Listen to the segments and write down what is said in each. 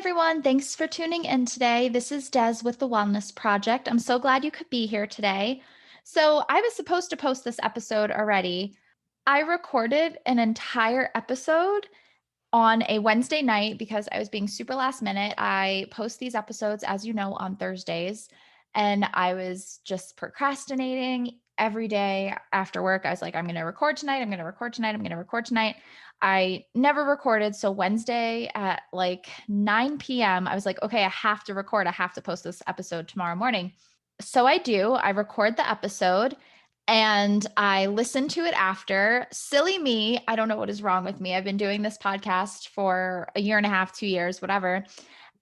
everyone. Thanks for tuning in today. This is Des with the Wellness Project. I'm so glad you could be here today. So, I was supposed to post this episode already. I recorded an entire episode on a Wednesday night because I was being super last minute. I post these episodes, as you know, on Thursdays, and I was just procrastinating every day after work. I was like, I'm going to record tonight. I'm going to record tonight. I'm going to record tonight. I never recorded. So Wednesday at like 9 p.m., I was like, okay, I have to record. I have to post this episode tomorrow morning. So I do. I record the episode and I listened to it after. Silly me. I don't know what is wrong with me. I've been doing this podcast for a year and a half, 2 years, whatever.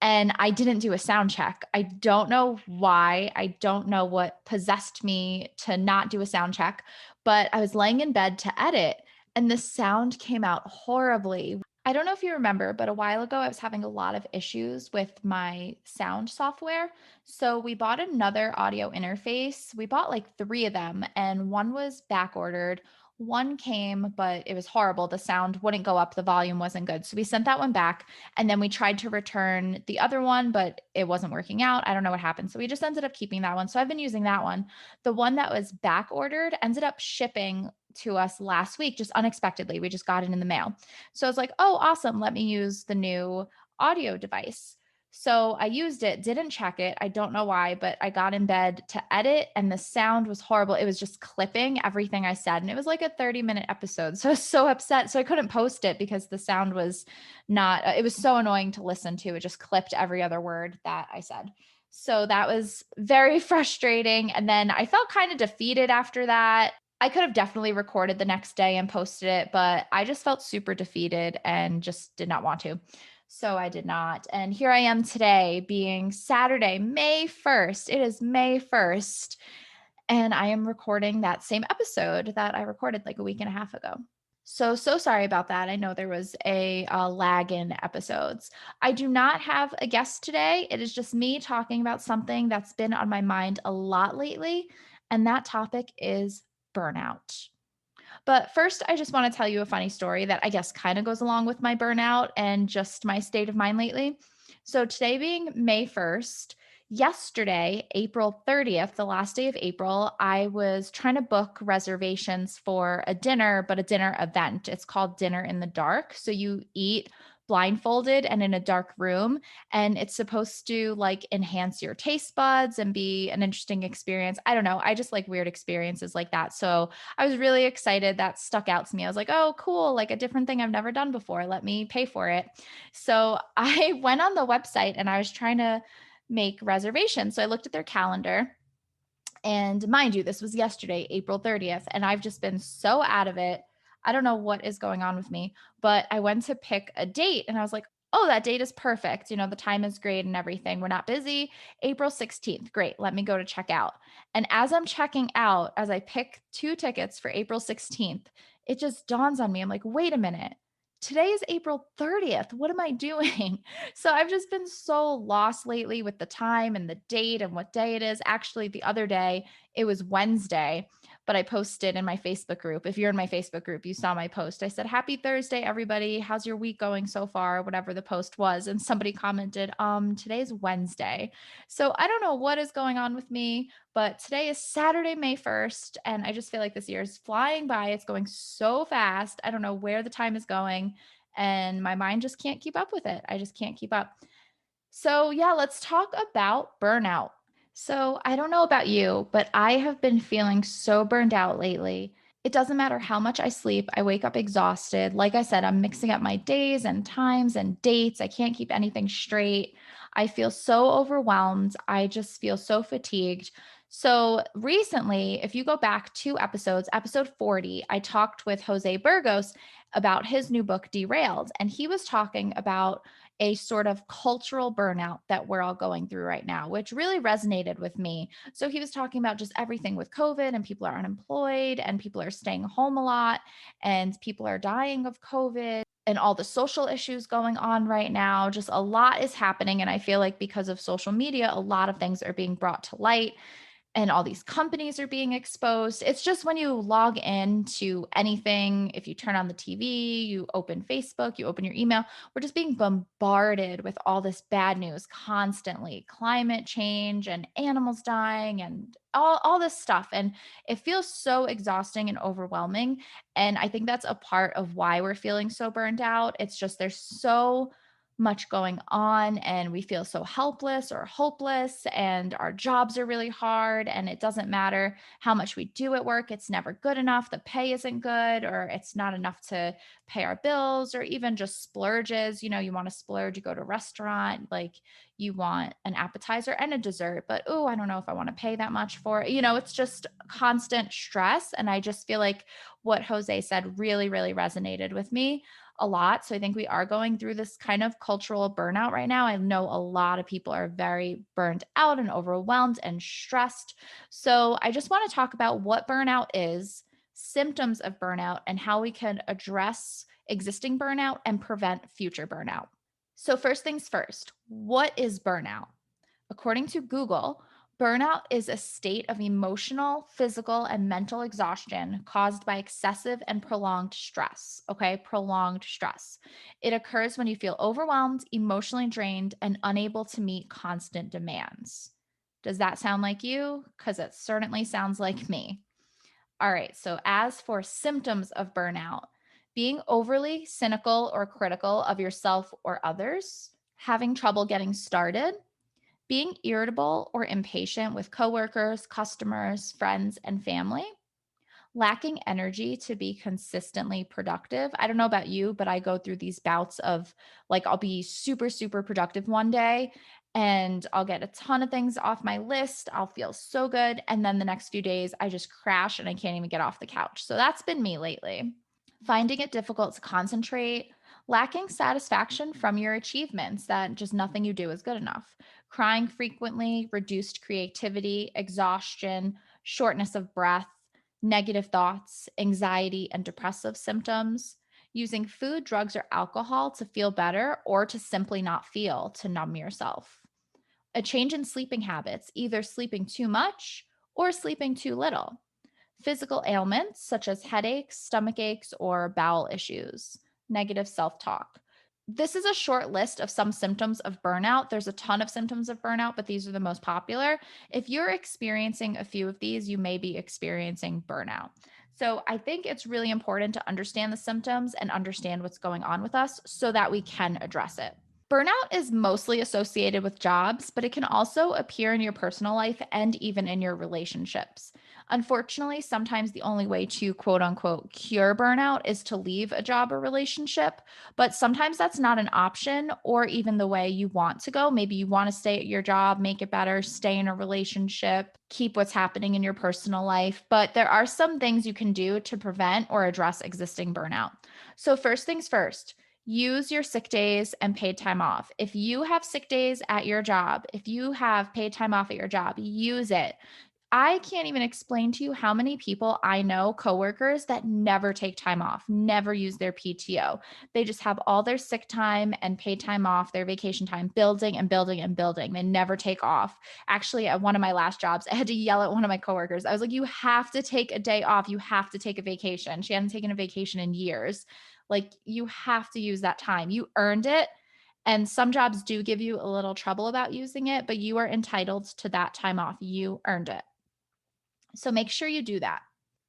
And I didn't do a sound check. I don't know why. I don't know what possessed me to not do a sound check, but I was laying in bed to edit and the sound came out horribly. I don't know if you remember, but a while ago I was having a lot of issues with my sound software. So we bought another audio interface. We bought like three of them, and one was back ordered. One came, but it was horrible. The sound wouldn't go up, the volume wasn't good. So we sent that one back, and then we tried to return the other one, but it wasn't working out. I don't know what happened. So we just ended up keeping that one. So I've been using that one. The one that was back ordered ended up shipping to us last week, just unexpectedly. We just got it in the mail. So I was like, oh, awesome. Let me use the new audio device. So I used it, didn't check it. I don't know why, but I got in bed to edit and the sound was horrible. It was just clipping everything I said. And it was like a 30-minute episode. So I was so upset. So I couldn't post it because the sound was not, it was so annoying to listen to. It just clipped every other word that I said. So that was very frustrating. And then I felt kind of defeated after that. I could have definitely recorded the next day and posted it, but I just felt super defeated and just did not want to. So I did not. And here I am today, being Saturday, May 1st. It is May 1st. And I am recording that same episode that I recorded like a week and a half ago. So sorry about that. I know there was a lag in episodes. I do not have a guest today. It is just me talking about something that's been on my mind a lot lately. And that topic is burnout. But first, I just want to tell you a funny story that I guess kind of goes along with my burnout and just my state of mind lately. So, today being May 1st, yesterday, April 30th, the last day of April, I was trying to book reservations for a dinner, but a dinner event. It's called Dinner in the Dark. So, you eat blindfolded and in a dark room, and it's supposed to like enhance your taste buds and be an interesting experience. I don't know. I just like weird experiences like that. So, I was really excited. That stuck out to me. I was like, oh, cool, like a different thing I've never done before. Let me pay for it. So I went on the website and I was trying to make reservations. So I looked at their calendar. And mind you, this was yesterday, April 30th, and I've just been so out of it. I don't know what is going on with me, but I went to pick a date and I was like, oh, that date is perfect. You know, the time is great and everything. We're not busy. April 16th. Great. Let me go to check out. And as I'm checking out, as I pick two tickets for April 16th, it just dawns on me. I'm like, wait a minute. Today is April 30th. What am I doing? So I've just been so lost lately with the time and the date and what day it is. Actually, the other day, it was Wednesday, but I posted in my Facebook group. If you're in my Facebook group, you saw my post. I said, happy Thursday, everybody. How's your week going so far? Whatever the post was. And somebody commented, today's Wednesday. So I don't know what is going on with me, but today is Saturday, May 1st. And I just feel like this year is flying by. It's going so fast. I don't know where the time is going. And my mind just can't keep up with it. I just can't keep up. So, yeah, let's talk about burnout. So, I don't know about you, but I have been feeling so burned out lately. It doesn't matter how much I sleep, I wake up exhausted. Like I said, I'm mixing up my days and times and dates. I can't keep anything straight. I feel so overwhelmed. I just feel so fatigued. So, recently, if you go back two episodes, episode 40, I talked with Jose Burgos about his new book, Derailed. And he was talking about a sort of cultural burnout that we're all going through right now, which really resonated with me. So he was talking about just everything with COVID, and people are unemployed and people are staying home a lot and people are dying of COVID and all the social issues going on right now. Just a lot is happening. And I feel like because of social media, a lot of things are being brought to light. and all these companies are being exposed. It's just when you log into anything, if you turn on the TV, you open Facebook, you open your email, we're just being bombarded with all this bad news constantly. Climate change and animals dying and all this stuff. And it feels so exhausting and overwhelming. And I think that's a part of why we're feeling so burned out. It's just there's so much going on and we feel so helpless or hopeless and our jobs are really hard and it doesn't matter how much we do at work, it's never good enough, the pay isn't good or it's not enough to pay our bills or even just splurges. You want to splurge, you go to a restaurant, like you want an appetizer and a dessert, but oh, I don't know if I want to pay that much for it. It's just constant stress. And I just feel like what Jose said really, really resonated with me a lot. So I think we are going through this kind of cultural burnout right now. I know a lot of people are very burned out and overwhelmed and stressed. So I just want to talk about what burnout is, symptoms of burnout, and how we can address existing burnout and prevent future burnout. So, first things first, what is burnout? According to Google, burnout is a state of emotional, physical, and mental exhaustion caused by excessive and prolonged stress. Okay, prolonged stress. It occurs when you feel overwhelmed, emotionally drained, and unable to meet constant demands. Does that sound like you? Because it certainly sounds like me. All right, so as for symptoms of burnout, being overly cynical or critical of yourself or others, having trouble getting started, being irritable or impatient with coworkers, customers, friends, and family, lacking energy to be consistently productive. I don't know about you, but I go through these bouts of like I'll be super, super productive one day and I'll get a ton of things off my list. I'll feel so good. And then the next few days, I just crash and I can't even get off the couch. So that's been me lately. Finding it difficult to concentrate, lacking satisfaction from your achievements, that just nothing you do is good enough, crying frequently, reduced creativity, exhaustion, shortness of breath, negative thoughts, anxiety, and depressive symptoms, using food, drugs, or alcohol to feel better or to simply not feel, to numb yourself. A change in sleeping habits, either sleeping too much or sleeping too little. Physical ailments such as headaches, stomach aches, or bowel issues. Negative self talk. This is a short list of some symptoms of burnout. There's a ton of symptoms of burnout, but these are the most popular. If you're experiencing a few of these, you may be experiencing burnout. So I think it's really important to understand the symptoms and understand what's going on with us so that we can address it. Burnout is mostly associated with jobs, but it can also appear in your personal life and even in your relationships. Unfortunately, sometimes the only way to quote unquote cure burnout is to leave a job or relationship, but sometimes that's not an option or even the way you want to go. Maybe you want to stay at your job, make it better, stay in a relationship, keep what's happening in your personal life, but there are some things you can do to prevent or address existing burnout. So, first things first, use your sick days and paid time off. If you have sick days at your job, if you have paid time off at your job, use it. I can't even explain to you how many people I know, coworkers that never take time off, never use their PTO. They just have all their sick time and paid time off, their vacation time, building and building and building. They never take off. Actually, at one of my last jobs, I had to yell at one of my coworkers. I was like, you have to take a day off. You have to take a vacation. She hadn't taken a vacation in years. Like, you have to use that time. You earned it. And some jobs do give you a little trouble about using it, but you are entitled to that time off. You earned it. So make sure you do that.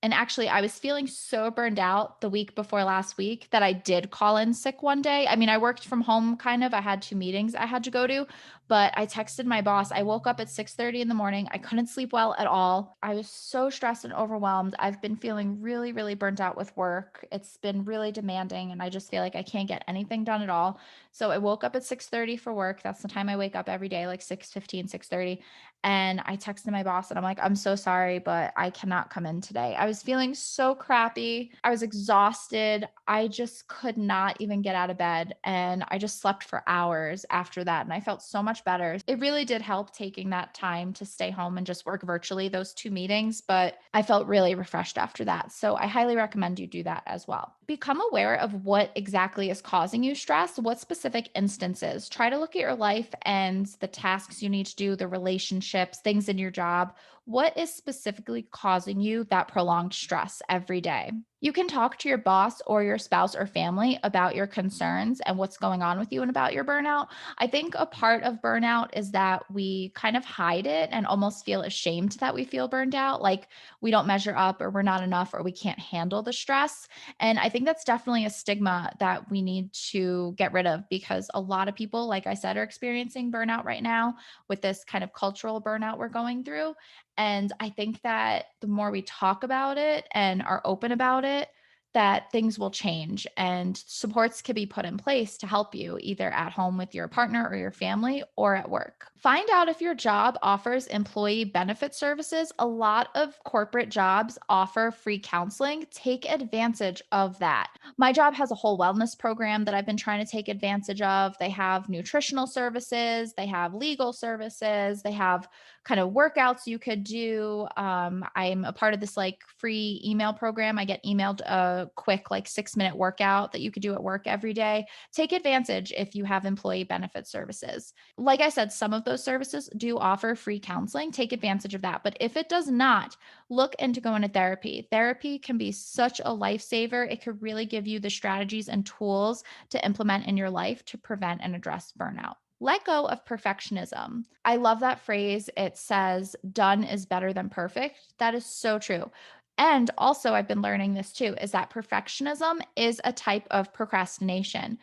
And actually, I was feeling so burned out the week before last week that I did call in sick one day. I mean, I worked from home kind of. I had 2 meetings I had to go to, but I texted my boss. I woke up at 6:30 in the morning. I couldn't sleep well at all. I was so stressed and overwhelmed. I've been feeling really, really burnt out with work. It's been really demanding, and I just feel like I can't get anything done at all. So I woke up at 6:30 for work. That's the time I wake up every day, like 6:15, 6:30. And I texted my boss and I'm like, I'm so sorry, but I cannot come in today. I was feeling so crappy. I was exhausted. I just could not even get out of bed. And I just slept for hours after that. And I felt so much better. It really did help taking that time to stay home and just work virtually, those 2 meetings. But I felt really refreshed after that. So I highly recommend you do that as well. Become aware of what exactly is causing you stress, what specific instances. Try to look at your life and the tasks you need to do, the relationships, things in your job. What is specifically causing you that prolonged stress every day? You can talk to your boss or your spouse or family about your concerns and what's going on with you and about your burnout. I think a part of burnout is that we kind of hide it and almost feel ashamed that we feel burned out, like we don't measure up or we're not enough or we can't handle the stress. And I think that's definitely a stigma that we need to get rid of because a lot of people, like I said, are experiencing burnout right now with this kind of cultural burnout we're going through. And I think that the more we talk about it and are open about it, that things will change and supports can be put in place to help you either at home with your partner or your family or at work. Find out if your job offers employee benefit services. A lot of corporate jobs offer free counseling. Take advantage of that. My job has a whole wellness program that I've been trying to take advantage of. They have nutritional services, they have legal services, they have kind of workouts you could do. I'm a part of this like free email program. I get emailed a quick, like 6-minute workout that you could do at work every day. Take advantage if you have employee benefit services. Like I said, some of those services do offer free counseling. Take advantage of that. But if it does not, look into going to therapy. Therapy can be such a lifesaver. It could really give you the strategies and tools to implement in your life to prevent and address burnout. Let go of perfectionism. I love that phrase. It says, done is better than perfect. That is so true. And also, I've been learning this too is that perfectionism is a type of procrastination.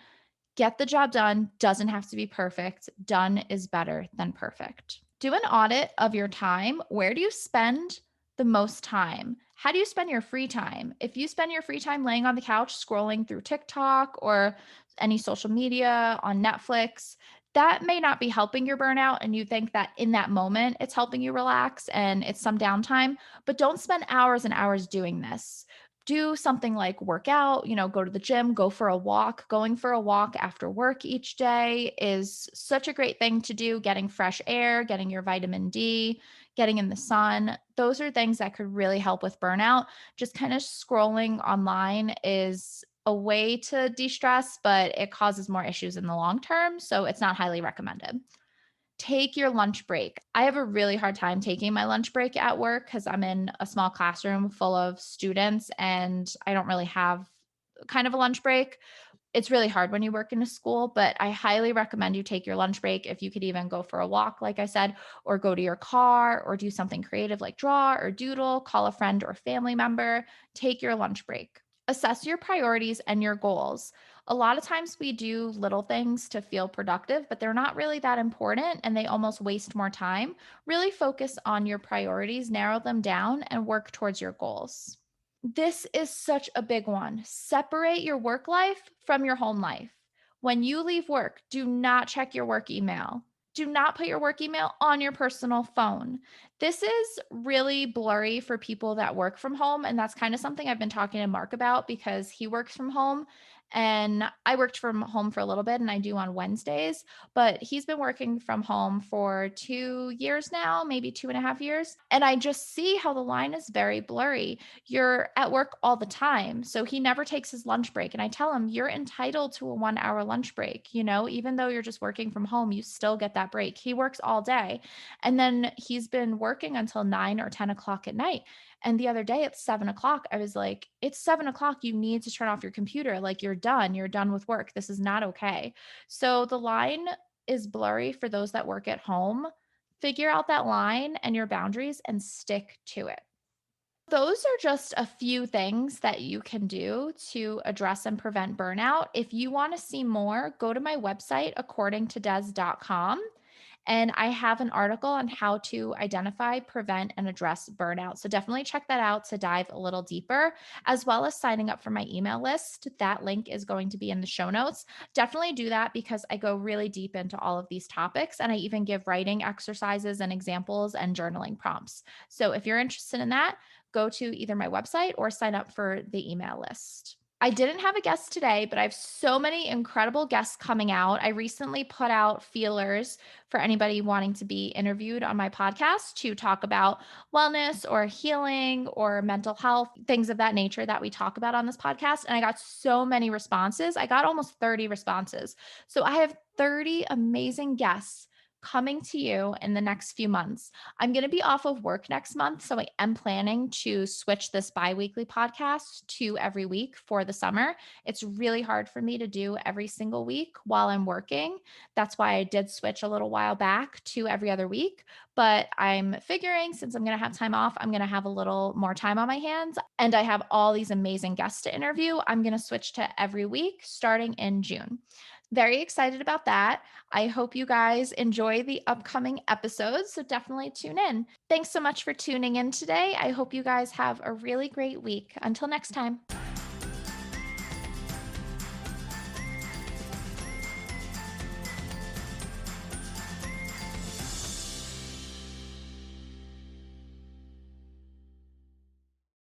Get the job done, doesn't have to be perfect. Done is better than perfect. Do an audit of your time. Where do you spend the most time? How do you spend your free time? If you spend your free time laying on the couch scrolling through TikTok or any social media on Netflix, that may not be helping your burnout. And you think that in that moment, it's helping you relax and it's some downtime, but don't spend hours and hours doing this. Do something like work out, go to the gym, go for a walk. Going for a walk after work each day is such a great thing to do. Getting fresh air, getting your vitamin D, getting in the sun. Those are things that could really help with burnout. Just kind of scrolling online is a way to de stress, but it causes more issues in the long term. So it's not highly recommended. Take your lunch break. I have a really hard time taking my lunch break at work because I'm in a small classroom full of students and I don't really have kind of a lunch break. It's really hard when you work in a school, but I highly recommend you take your lunch break. If you could even go for a walk, like I said, or go to your car or do something creative like draw or doodle, call a friend or family member, take your lunch break. Assess your priorities and your goals. A lot of times we do little things to feel productive, but they're not really that important and they almost waste more time. Really focus on your priorities, narrow them down, and work towards your goals. This is such a big one. Separate your work life from your home life. When you leave work, do not check your work email. Do not put your work email on your personal phone. This is really blurry for people that work from home. And that's kind of something I've been talking to Mark about because he works from home. And I worked from home for a little bit and I do on Wednesdays, but he's been working from home for 2 years now, maybe 2.5 years. And I just see how the line is very blurry. You're at work all the time. So he never takes his lunch break. And I tell him, you're entitled to a 1 hour lunch break. Even though you're just working from home, you still get that break. He works all day. And then he's been working until 9 or 10 o'clock at night. And the other day at 7 o'clock, I was like, it's 7 o'clock. You need to turn off your computer. Like, you're done. You're done with work. This is not okay. So the line is blurry for those that work at home. Figure out that line and your boundaries and stick to it. Those are just a few things that you can do to address and prevent burnout. If you want to see more, go to my website, accordingtodes.com. And I have an article on how to identify, prevent, and address burnout. So definitely check that out to dive a little deeper, as well as signing up for my email list. That link is going to be in the show notes. Definitely do that because I go really deep into all of these topics. And I even give writing exercises and examples and journaling prompts. So if you're interested in that, go to either my website or sign up for the email list. I didn't have a guest today, but I have so many incredible guests coming out. I recently put out feelers for anybody wanting to be interviewed on my podcast to talk about wellness or healing or mental health, things of that nature that we talk about on this podcast. And I got so many responses. I got almost 30 responses. So I have 30 amazing guests coming to you in the next few months. I'm going to be off of work next month. So I am planning to switch this bi weekly podcast to every week for the summer. It's really hard for me to do every single week while I'm working. That's why I did switch a little while back to every other week. But I'm figuring since I'm going to have time off, I'm going to have a little more time on my hands. And I have all these amazing guests to interview. I'm going to switch to every week starting in June. Very excited about that. I hope you guys enjoy the upcoming episodes. So definitely tune in. Thanks so much for tuning in today. I hope you guys have a really great week. Until next time.